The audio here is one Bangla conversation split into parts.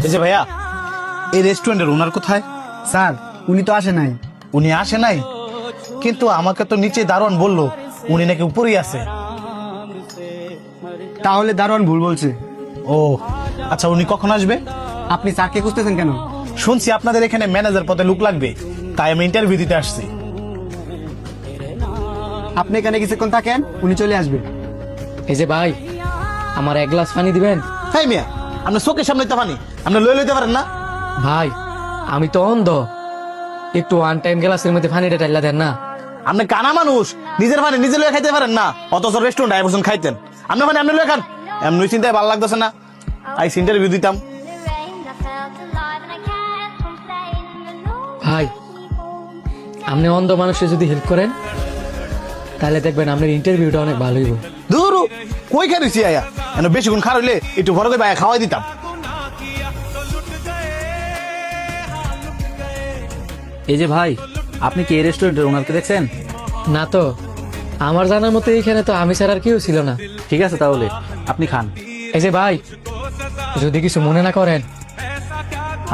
এই যে ভাইয়া, এই রেস্টুরেন্টের ওনার কোথায়? স্যার উনি তো আসে নাই। উনি আসে নাই, কিন্তু আমাকে তো নিচে দারোয়ান বললো উনি নাকি উপরেই আছে। তাহলে দারোয়ান ভুল বলছে। ও আচ্ছা, উনি কখন আসবে? আপনি স্যারকে খুঁজতেছেন কেন? শুনছি আপনাদের এখানে ম্যানেজার পদে লোক লাগবে, তাই আমি ইন্টারভিউ দিতে আসছি। আপনি এখানে কিছুক্ষণ থাকেন, উনি চলে আসবে। এই যে ভাই, আমার এক গ্লাস পানি দিবেন? হ্যাঁ মিয়া, আপনার চোখের সামনে তো পানি, আপনি লয়ে লইতে পারেন না? ভাই আমি তো অন্ধ, একটু ওয়ান টাইম গ্লাসের মধ্যে পানিটা টাইলা দেন না। আপনি কানা মানুষ, নিজের পানি নিজে লয়ে খাইতে পারেন না, অথচ রেস্টুরেন্ট আয় বসুন খাইতেন। আপনার পানি আপনি লয়ে খান, এমনি চিন্তায় ভালো লাগতেছে না। আই ইন্টারভিউ দিতাম। ভাই আপনি অন্ধ মানুষের যদি হেল্প করেন তাহলে দেখবেন আপনার ইন্টারভিউটা অনেক ভালো হইব। দূর কই খাইছি আয়া, এনে বেশিক্ষণ খার হইলে একটু বড় করে বাইরে খাওয়াই দিতাম। এই যে ভাই, আপনি কি এই রেস্টুরেন্টের ওনারকে দেখছেন? না তো, আমার জানার মতো এইখানে তো আমি ছাড়া আর কেউ ছিল না। ঠিক আছে, তাহলে আপনি খান। এই যে ভাই, যদি কিছু মনে না করেন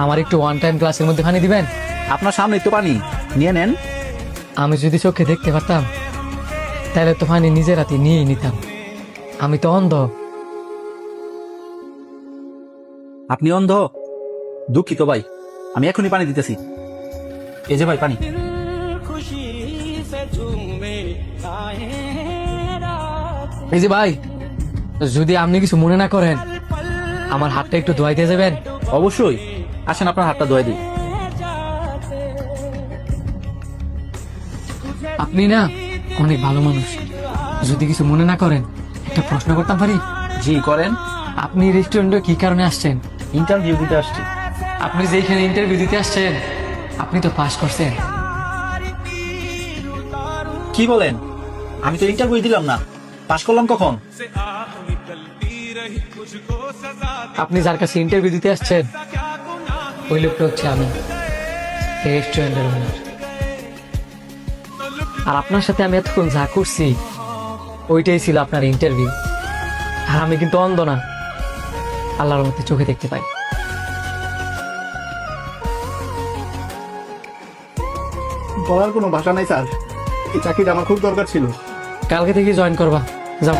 আমার একটু ওয়ান টাইম গ্লাসের মধ্যে পানি দিবেন? আপনার সামনে তো পানি, নিয়ে নেন। আমি যদি চোখে দেখতে পারতাম তাহলে তো পানি নিজের হাতে নিয়েই নিতাম, আমি তো অন্ধ। আপনি অন্ধ? দুঃখিত ভাই, আমি এখনই পানি দিতেছি। এই যে ভাই পানি। এই যে ভাই, যদি আপনি কিছু মনে না করেন আমার হাতটা একটু ধোয়াই দিয়ে যাবেন? অবশ্যই, আসেন আপনার হাতটা ধোয়াই দিই। আপনি না অনেক ভালো মানুষ, যদি কিছু মনে না করেন একটা প্রশ্ন করতাম পারি? জি করেন। আপনি রেস্টুরেন্টে কি কারণে আসছেন? ইন্টারভিউ দিতে আসছি। আপনি যে এখানে ইন্টারভিউ দিতে আসছেন আপনি তো পাস করছেন। কি বলেন? আমি তো ইন্টারভিউ দিলাম না, পাশ করলাম কখন? আপনি যার কাছে ইন্টারভিউ দিতে আসছেন ওই লোকটা হচ্ছে আমি, এই রেস্টুরেন্টের ওনার। আর আপনার সাথে আমি এতক্ষণ যা করছি ওইটাই ছিল আপনার ইন্টারভিউ। আর আমি কিন্তু অন্ধ না, আল্লাহর মধ্যে চোখে দেখতে পাই। বলার কোনো ভাষা নাই স্যার, এই চাকরিটা আমার খুব দরকার ছিল। কালকে থেকে জয়েন করবা, যাও।